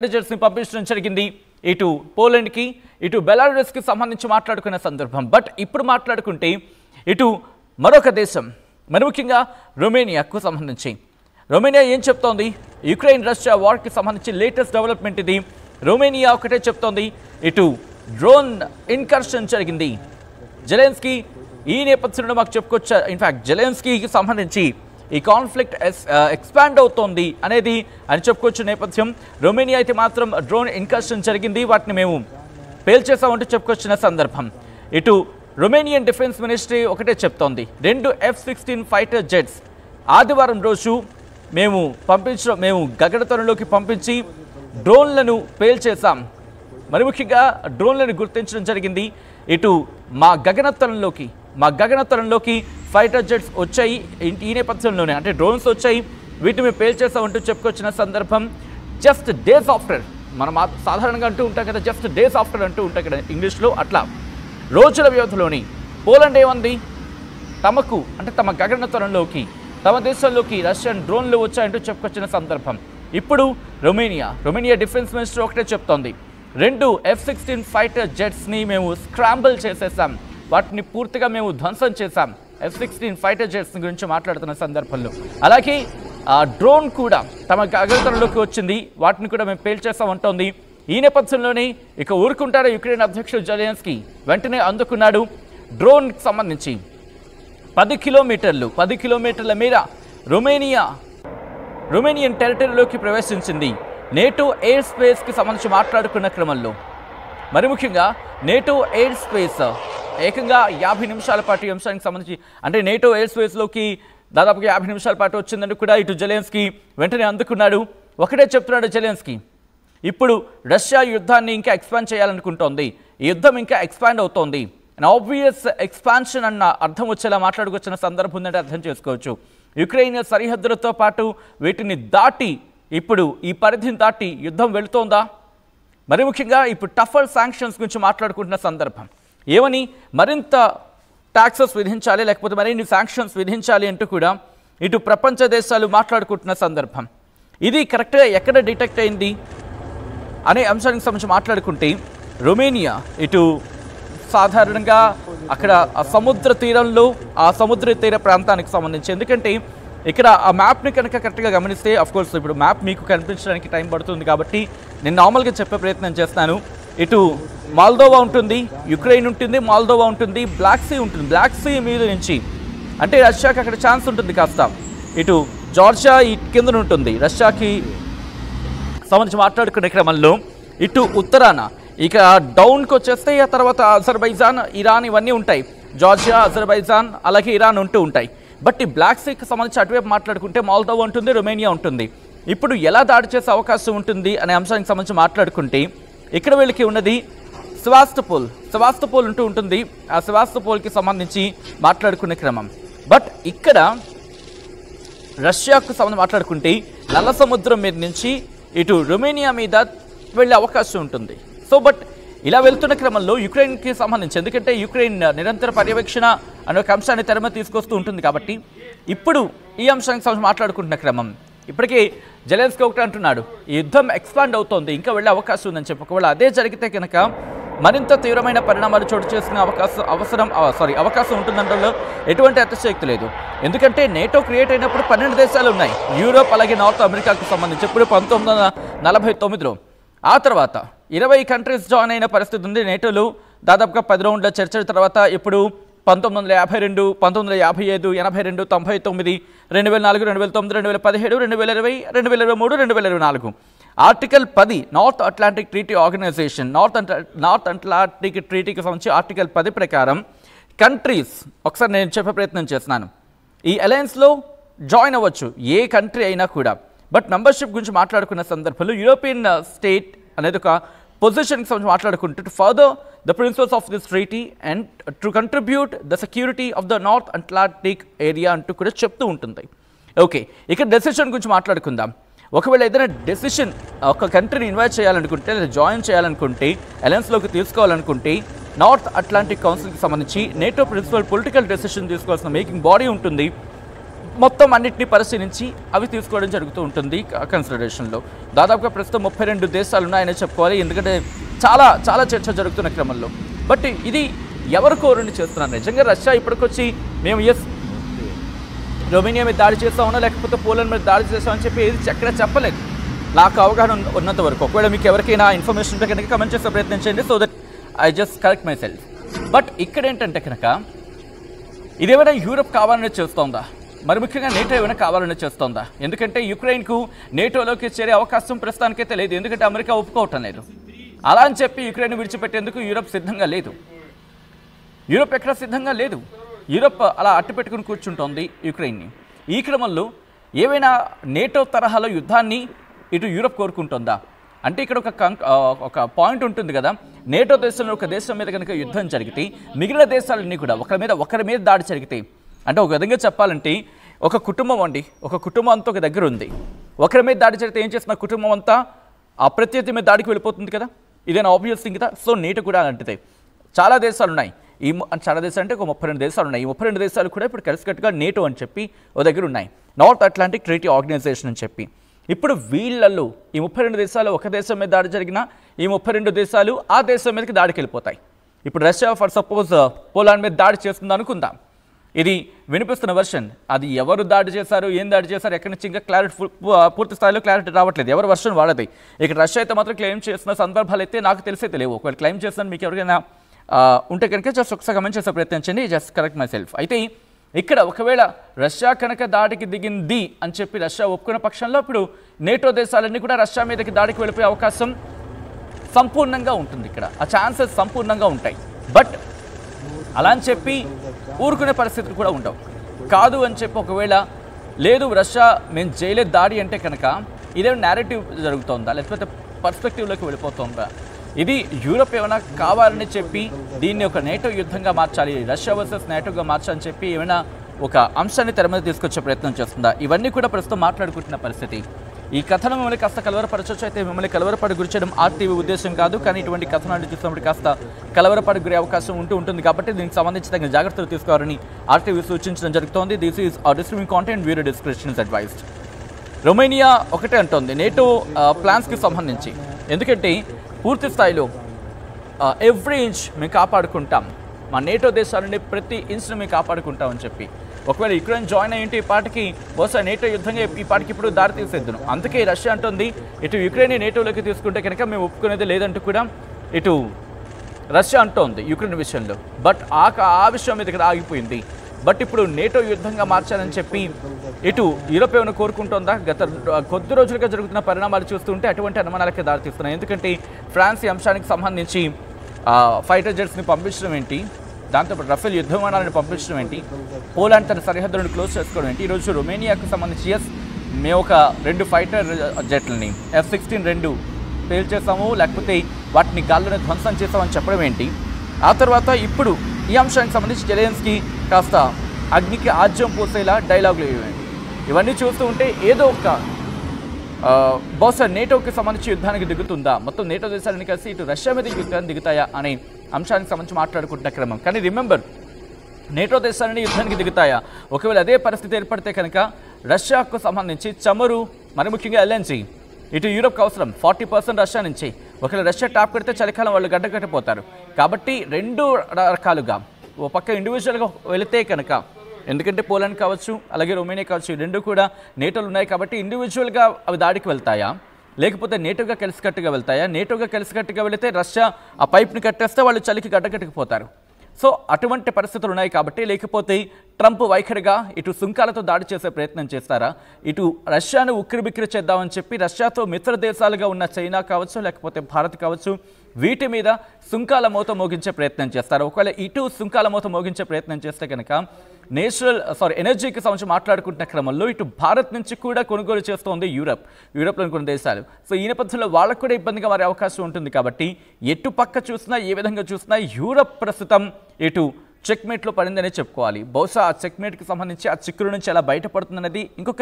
ని పంపించడం జరిగింది ఇటు పోలాండ్ కి ఇటు బెలారస్ కి సంబంధించి మాట్లాడుకున్న సందర్భం. బట్ ఇప్పుడు మాట్లాడుకుంటే ఇటు మరొక దేశం మరి ముఖ్యంగా రొమేనియాకు సంబంధించి రొమేనియా ఏం చెప్తోంది? యుక్రెయిన్ రష్యా వార్ కి సంబంధించి లేటెస్ట్ డెవలప్మెంట్ ఇది. రొమేనియా ఒకటే చెప్తోంది, ఇటు డ్రోన్ ఇన్కర్షన్ జరిగింది. జెలెన్స్కీ ఈ నేపథ్యంలో మాకు చెప్పుకోవచ్చు. ఇన్ఫాక్ట్ జెలెన్స్కీకి సంబంధించి ఈ కాన్ఫ్లిక్ట్ ఎక్స్పాండ్ అవుతోంది అనేది అని చెప్పుకోవచ్చు నేపథ్యం. రొమేనియా అయితే మాత్రం డ్రోన్ ఇన్కర్షన్ జరిగింది, వాటిని మేము పేల్చేసామంటూ చెప్పుకొచ్చిన సందర్భం. ఇటు రొమేనియన్ డిఫెన్స్ మినిస్ట్రీ ఒకటే చెప్తోంది, 2 F-16 ఫైటర్ జెట్స్ ఆదివారం రోజు మేము గగనతలంలోకి పంపించి డ్రోన్లను పేల్చేసాం. మరి ముఖ్యంగా డ్రోన్లను గుర్తించడం జరిగింది. ఇటు మా గగనతలంలోకి ఫైటర్ జెట్స్ వచ్చాయి. ఈ నేపథ్యంలోనే అంటే డ్రోన్స్ వచ్చాయి, వీటిని మేము పేల్చేసామంటూ చెప్పుకొచ్చిన సందర్భం. జస్ట్ డేస్ ఆఫ్టర్, మనం సాధారణంగా అంటూ ఉంటాం కదా, జస్ట్ డేస్ ఆఫ్టర్ అంటూ ఉంటాం కదా ఇంగ్లీష్లో, అట్లా రోజుల వ్యవధిలోని పోలాండ్ ఏమంది, తమకు అంటే తమ గగనతలంలోకి తమ దేశంలోకి రష్యన్ డ్రోన్లు వచ్చాయంటూ చెప్పుకొచ్చిన సందర్భం. ఇప్పుడు రొమేనియా డిఫెన్స్ మినిస్టర్ ఒకటే చెప్తోంది, 2 F-16 ఫైటర్ జెట్స్ని మేము స్క్రాంబుల్ చేసేసాం, వాటిని పూర్తిగా మేము ధ్వంసం చేశాం. F-16 ఫైటర్ జెట్స్ గురించి మాట్లాడుతున్న సందర్భంలో అలాగే డ్రోన్ కూడా తమ గగనతలంలోకి వచ్చింది, వాటిని కూడా మేము పేల్చేస్తామంటోంది. ఈ నేపథ్యంలోనే ఇక ఊరుకుంటారా యుక్రెయిన్ అధ్యక్షుడు జెలెన్స్కీ వెంటనే అందుకున్నాడు. డ్రోన్కి సంబంధించి 10 కిలోమీటర్ల మేర రొమేనియన్ టెరిటరీలోకి ప్రవేశించింది. నేటో ఎయిర్ స్పేస్కి సంబంధించి మాట్లాడుకున్న క్రమంలో మరి ముఖ్యంగా నేటో ఎయిర్ స్పేస్ ఏకంగా 50 నిమిషాల పాటు ఈ అంశానికి సంబంధించి అంటే నేటో ఎయిర్ స్పేస్లోకి దాదాపుగా 50 నిమిషాల పాటు వచ్చిందని కూడా ఇటు జెలెన్స్కీ వెంటనే అందుకున్నాడు. ఒకటే చెప్తున్నాడు జెలెన్స్కీ, ఇప్పుడు రష్యా యుద్ధాన్ని ఇంకా ఎక్స్పాండ్ చేయాలనుకుంటోంది, ఈ యుద్ధం ఇంకా ఎక్స్పాండ్ అవుతోంది. ఆబ్వియస్ ఎక్స్పాన్షన్ అన్న అర్థం వచ్చేలా మాట్లాడుకొచ్చిన సందర్భం ఉందంటే అర్థం చేసుకోవచ్చు. యుక్రెయిన్ సరిహద్దులతో పాటు వీటిని దాటి ఇప్పుడు ఈ పరిధిని దాటి యుద్ధం వెళుతోందా? మరి ముఖ్యంగా ఇప్పుడు టఫర్ శాంక్షన్స్ గురించి మాట్లాడుకుంటున్న సందర్భం. ఏమని మరింత ట్యాక్సెస్ విధించాలి, లేకపోతే మరిన్ని శాంక్షన్స్ విధించాలి అంటూ కూడా ఇటు ప్రపంచ దేశాలు మాట్లాడుకుంటున్న సందర్భం. ఇది కరెక్ట్గా ఎక్కడ డిటెక్ట్ అయింది అనే అంశానికి సంబంధించి మాట్లాడుకుంటే రొమేనియా ఇటు సాధారణంగా అక్కడ ఆ సముద్ర తీర ప్రాంతానికి సంబంధించి, ఎందుకంటే ఇక్కడ ఆ మ్యాప్ని కనుక కరెక్ట్గా గమనిస్తే, అఫ్కోర్స్ ఇప్పుడు మ్యాప్ మీకు కనిపించడానికి టైం పడుతుంది కాబట్టి నేను నార్మల్గా చెప్పే ప్రయత్నం చేస్తాను. ఇటు మాల్దోవా ఉంటుంది, యుక్రెయిన్ ఉంటుంది, మాల్దోవా ఉంటుంది, బ్లాక్ సీ ఉంటుంది. బ్లాక్ సీ మీద నుంచి అంటే రష్యాకి అక్కడ ఛాన్స్ ఉంటుంది కాస్త. ఇటు జార్జియా ఈ కింద ఉంటుంది రష్యాకి సంబంధించి మాట్లాడుకునే క్రమంలో. ఇటు ఉత్తరాన ఇక డౌన్కి వచ్చేస్తే ఆ తర్వాత అజర్బైజాన్, ఇరాన్ ఇవన్నీ ఉంటాయి. జార్జియా, అజర్బైజాన్ అలాగే ఇరాన్ ఉంటూ ఉంటాయి. బట్ ఈ బ్లాక్ సీకి సంబంధించి అటువైపు మాట్లాడుకుంటే మాల్దోవా ఉంటుంది, రొమేనియా ఉంటుంది. ఇప్పుడు ఎలా దాడి చేసే అవకాశం ఉంటుంది అనే అంశానికి సంబంధించి మాట్లాడుకుంటే ఇక్కడ వీళ్ళకి ఉన్నది సెవాస్తోపోల్ ఉంటూ ఉంటుంది. ఆ సెవాస్తోపోల్కి సంబంధించి మాట్లాడుకునే క్రమం. బట్ ఇక్కడ రష్యాకు సంబంధించి మాట్లాడుకుంటే నల్ల సముద్రం మీద నుంచి ఇటు రొమేనియా మీద వెళ్ళే అవకాశం ఉంటుంది. సో బట్ ఇలా వెళ్తున్న క్రమంలో యుక్రెయిన్కి సంబంధించి, ఎందుకంటే యుక్రెయిన్ నిరంతర పర్యవేక్షణ అనే ఒక అంశాన్ని తెరమ తీసుకొస్తూ ఉంటుంది కాబట్టి ఇప్పుడు ఈ అంశానికి సంబంధించి మాట్లాడుకుంటున్న క్రమం. ఇప్పటికే జెలెన్స్కీ ఒకటి అంటున్నాడు, ఈ యుద్ధం ఎక్స్పాండ్ అవుతోంది, ఇంకా వెళ్ళే అవకాశం ఉందని చెప్పి. ఒకవేళ అదే జరిగితే కనుక మరింత తీవ్రమైన పరిణామాలు చోటు చేసుకునే అవకాశం ఉంటుందంటలో ఎటువంటి అతిశయోక్తి లేదు. ఎందుకంటే నేటో క్రియేట్ అయినప్పుడు 12 దేశాలు ఉన్నాయి, యూరోప్ అలాగే నార్త్ అమెరికాకు సంబంధించి. ఇప్పుడు 1949లో ఆ తర్వాత 20 కంట్రీస్ జాయిన్ అయిన పరిస్థితి ఉంది నేటోలో. దాదాపుగా 10 రౌండ్ల చర్చల తర్వాత ఇప్పుడు 1952, 1955, 82, 99, 2004, 2009, 2017, 2020, 2023, 2024 article 10 North Atlantic Treaty Organization, North Atlantic ట్రీటీకి సంబంధించి ఆర్టికల్ 10 ప్రకారం కంట్రీస్, ఒకసారి నేను చెప్పే ప్రయత్నం చేస్తున్నాను, ఈ అలయన్స్లో జాయిన్ అవ్వచ్చు ఏ కంట్రీ అయినా కూడా. బట్ మెంబర్షిప్ గురించి మాట్లాడుకున్న సందర్భంలో యూరోపియన్ స్టేట్ అనేది ఒక పొజిషన్కి సంబంధించి మాట్లాడుకుంటూ further the principles of this treaty and to contribute the security of the North Atlantic area అంటూ కూడా చెప్తూ ఉంటుంది. ఓకే, ఇక్కడ డెసిషన్ గురించి మాట్లాడుకుందాం. ఒకవేళ ఏదైనా డెసిషన్ ఒక కంట్రీని ఇన్వైట్ చేయాలనుకుంటే లేదా జాయిన్ చేయాలనుకుంటే, అలయన్స్లోకి తీసుకోవాలనుకుంటే నార్త్ అట్లాంటిక్ కౌన్సిల్కి సంబంధించి నేటో ప్రిన్సిపల్ పొలిటికల్ డెసిషన్ తీసుకోవాల్సిన మేకింగ్ బాడీ ఉంటుంది. మొత్తం అన్నింటినీ పరిశీలించి అవి తీసుకోవడం జరుగుతూ ఉంటుంది కన్సిడరేషన్లో. దాదాపుగా ప్రస్తుతం 32 దేశాలు ఉన్నాయని చెప్పుకోవాలి, ఎందుకంటే చాలా చాలా చర్చ జరుగుతున్న క్రమంలో. బట్ ఇది ఎవరు కోరుని చేస్తున్నారు? నిజంగా రష్యా ఇప్పటికొచ్చి మేము రొమేనియా మీద దాడి చేస్తామన్నా లేకపోతే పోలాండ్ మీద దాడి చేస్తామని చెప్పి ఏది ఎక్కడ చెప్పలేదు నాకు అవగాహన ఉన్నంత వరకు. ఒకవేళ మీకు ఎవరికైనా ఇన్ఫర్మేషన్ ఉంటే కనుక కమెంట్ చేసే ప్రయత్నం చేయండి, so that I just correct my self. But ఇక్కడ ఏంటంటే కనుక ఇదేమైనా యూరప్ కావాలనే చేస్తోందా, మరి ముఖ్యంగా నేటో ఏమైనా కావాలనే చేస్తోందా? ఎందుకంటే యుక్రెయిన్కు నేటోలోకి చేరే అవకాశం ప్రస్తుతానికైతే లేదు, ఎందుకంటే అమెరికా ఒప్పుకోవటం లేదు. అలా అని చెప్పి యుక్రెయిన్ విడిచిపెట్టేందుకు యూరప్ సిద్ధంగా లేదు. యూరప్ ఎక్కడ సిద్ధంగా లేదు. యూరప్ అలా అట్టుపెట్టుకుని కూర్చుంటోంది యుక్రెయిన్ని. ఈ క్రమంలో ఏవైనా నేటో తరహాలో యుద్ధాన్ని ఇటు యూరప్ కోరుకుంటుందా అంటే ఇక్కడ ఒక పాయింట్ ఉంటుంది కదా, నేటో దేశంలో ఒక దేశం మీద కనుక యుద్ధం జరిగితే మిగిలిన దేశాలన్నీ కూడా ఒకరి మీద దాడి జరిగితే, అంటే ఒక విధంగా చెప్పాలంటే ఒక కుటుంబం ఒక కుటుంబం అంతా ఒక దగ్గర ఉంది, ఒకరి మీద దాడి జరిగితే ఏం చేస్తున్న కుటుంబం అంతా ఆ ప్రత్యర్థి మీద దాడికి వెళ్ళిపోతుంది కదా, ఇదేనా ఆబ్వియస్ థింగ్ కదా. సో నేటో కూడా అంటే చాలా దేశాలు ఉన్నాయి, చాలా దేశాలు అంటే ఒక 32 దేశాలు ఉన్నాయి. ఈ 32 దేశాలు కూడా ఇప్పుడు కలిసికట్టుగా నేటో అని చెప్పి ఓ దగ్గర ఉన్నాయి, నార్త్ అట్లాంటిక్ ట్రీటీ ఆర్గనైజేషన్ అని చెప్పి. ఇప్పుడు వీళ్ళల్లో ఈ 32 దేశాలు ఒక దేశం మీద దాడి జరిగినా ఈ 32 దేశాలు ఆ దేశం మీదకి దాడికి వెళ్ళిపోతాయి. ఇప్పుడు రష్యా ఫర్ సపోజ్ పోలాండ్ మీద దాడి చేస్తుంది అనుకుందాం, ఇది వినిపిస్తున్న వర్షన్. అది ఎవరు దాడి చేశారు, ఏం దాడి చేశారు, ఎక్కడి నుంచి ఇంకా పూర్తి స్థాయిలో క్లారిటీ రావట్లేదు, ఎవరు వర్షన్ వాడది. ఇక్కడ రష్యా అయితే మాత్రం క్లెయిమ్ చేస్తున్న సందర్భాలు అయితే నాకు తెలిసైతే లేవు. ఒకవేళ క్లెయిమ్ చేస్తాను మీకు ఎవరికైనా ఉంటే కనుక జస్ట్ ఒకసారి కమెంట్ చేసే ప్రయత్నించండి, జస్ట్ కరెక్ట్ మై సెల్ఫ్. అయితే ఇక్కడ ఒకవేళ రష్యా కనుక దాడికి దిగింది అని చెప్పి రష్యా ఒప్పుకున్న పక్షంలో ఇప్పుడు నేటో దేశాలన్నీ కూడా రష్యా మీదకి దాడికి వెళ్ళిపోయే అవకాశం సంపూర్ణంగా ఉంటుంది. ఇక్కడ ఆ ఛాన్సెస్ సంపూర్ణంగా ఉంటాయి. బట్ అలా అని చెప్పి ఊరుకునే పరిస్థితులు కూడా ఉండవు. కాదు అని చెప్పి ఒకవేళ లేదు రష్యా మేము చేయలేదు దాడి అంటే కనుక ఇదేమైనా నేరేటివ్ జరుగుతుందా, లేకపోతే పర్స్పెక్టివ్లోకి వెళ్ళిపోతుందా? ఇది యూరప్ ఏమైనా కావాలని చెప్పి దీన్ని ఒక నేటో యుద్ధంగా మార్చాలి, రష్యా వర్సెస్ నేటోగా మార్చాలని చెప్పి ఏమైనా ఒక అంశాన్ని తెర మీద తీసుకొచ్చే ప్రయత్నం చేస్తుందా? ఇవన్నీ కూడా ప్రస్తుతం మాట్లాడుకుంటున్న పరిస్థితి. ఈ కథనం మిమ్మల్ని కాస్త కలవరపరచవచ్చు, అయితే మిమ్మల్ని కలవరపడి గురి చేయడం ఆర్టీవీ ఉద్దేశం కాదు, కానీ ఇటువంటి కథనాలు చూసినప్పుడు కాస్త కలవరపడి గురే అవకాశం ఉంటుంది కాబట్టి దీనికి సంబంధించి తగిన జాగ్రత్తలు తీసుకోవాలని ఆర్టీవీ సూచించడం జరుగుతోంది. This is disturbing content, viewer discretion is advised. Romania ఒకటే అంటోంది నేటో ప్లాన్స్కి సంబంధించి, ఎందుకంటే పూర్తి స్థాయిలో ఎవ్రీ ఇంచ్ మేము కాపాడుకుంటాం, మా నేటో దేశాలని ప్రతి ఇంచ్ను మేము కాపాడుకుంటామని చెప్పి. ఒకవేళ యుక్రెయిన్ జాయిన్ అయ్యింటే ఈ పాటికి బహుశా నేటో యుద్ధంగా ఈ పాటికి ఇప్పుడు దారి తీసేద్దును. అందుకే రష్యా అంటుంది ఇటు యుక్రెయిన్ నేటోలోకి తీసుకుంటే కనుక మేము ఒప్పుకునేది లేదంటూ కూడా ఇటు రష్యా అంటోంది యుక్రెయిన్ విషయంలో. బట్ ఆ విషయం మీద ఇక్కడ ఆగిపోయింది. బట్ ఇప్పుడు నేటో యుద్ధంగా మార్చాలని చెప్పి ఇటు యూరోప్ ఏమైనా కోరుకుంటోందా? గత కొద్ది రోజులుగా జరుగుతున్న పరిణామాలు చూస్తుంటే అటువంటి అనుమానాలకే దారితీస్తున్నాయి. ఎందుకంటే ఫ్రాన్స్ ఈ అంశానికి సంబంధించి ఫైటర్ జెట్స్ని పంపించడం ఏంటి, దాంతోపాటు రఫేల్ యుద్ధ విమానాలను పంపించడం ఏంటి, పోలాండ్ తన సరిహద్దులను క్లోజ్ చేసుకోవడం ఏంటి, ఈరోజు రొమేనియాకు సంబంధించి మేము ఒక 2 ఫైటర్ జెట్లని F-16 2 పేల్చేస్తాము, లేకపోతే వాటిని గాల్లోనే ధ్వంసం చేస్తామని చెప్పడం ఏంటి, ఆ తర్వాత ఇప్పుడు ఈ అంశానికి సంబంధించి జెలెన్స్కీ కాస్త అగ్నికి ఆజ్యం పోసేలా డైలాగులు ఇవ్వండి. ఇవన్నీ చూస్తూ ఉంటే ఏదో ఒక బహుశా నేటోకి సంబంధించి యుద్ధానికి దిగుతుందా, మొత్తం నేటో దేశాలని కలిసి ఇటు రష్యా మీద యుద్ధానికి దిగుతాయా అనే అంశానికి సంబంధించి మాట్లాడుకుంటున్న క్రమం. కానీ రిమెంబర్, నేటో దేశాలని యుద్ధానికి దిగుతాయా, ఒకవేళ అదే పరిస్థితి ఏర్పడితే కనుక రష్యాకు సంబంధించి చమురు, మరి ముఖ్యంగా ఎల్ఎన్జీ ఇటు యూరోప్కి అవసరం 40% రష్యా నుంచి. ఒకవేళ రష్యా టాప్ కడితే చలికాలం వాళ్ళు గడ్డకట్టిపోతారు. కాబట్టి 2 రకాలుగా ఓ పక్క ఇండివిజువల్గా వెళితే కనుక, ఎందుకంటే పోలాండ్ కావచ్చు అలాగే రొమేనియా కావచ్చు, 2 కూడా నేటోలు ఉన్నాయి కాబట్టి ఇండివిజువల్గా అవి దాడికి వెళ్తాయా, లేకపోతే నేటోగా కలిసికట్టుగా వెళ్తాయా? నేటోగా కలిసికట్టుగా వెళితే రష్యా ఆ పైప్ని కట్టేస్తే వాళ్ళు చలికి గడ్డకట్టుకుపోతారు. సో అటువంటి పరిస్థితులు ఉన్నాయి కాబట్టి, లేకపోతే ట్రంప్ వైఖరిగా ఇటు సుంకాలతో దాడి చేసే ప్రయత్నం చేస్తారా, ఇటు రష్యాను ఉక్కిరిబిక్కిరి చేద్దామని చెప్పి రష్యాతో మిత్ర దేశాలుగా ఉన్న చైనా కావచ్చు లేకపోతే భారత్ కావచ్చు వీటి మీద సుంకాల మోత మోగించే ప్రయత్నం చేస్తారు. ఒకవేళ ఇటు సుంకాల మోత మోగించే ప్రయత్నం చేస్తే కనుక ఎనర్జీకి సంబంధించి మాట్లాడుకుంటున్న క్రమంలో ఇటు భారత్ నుంచి కూడా కొనుగోలు చేస్తోంది యూరప్లోని కొన్ని దేశాలు. సో ఈ నేపథ్యంలో వాళ్ళకు కూడా ఇబ్బందిగా మారే అవకాశం ఉంటుంది. కాబట్టి ఎటు పక్క చూసినా ఏ విధంగా చూసినా యూరప్ ప్రస్తుతం ఇటు చెక్మేట్లో పడిందనే చెప్పుకోవాలి. బహుశా ఆ చెక్మేట్కి సంబంధించి ఆ చిక్కుల నుంచి ఎలా బయటపడుతుందనేది ఇంకొక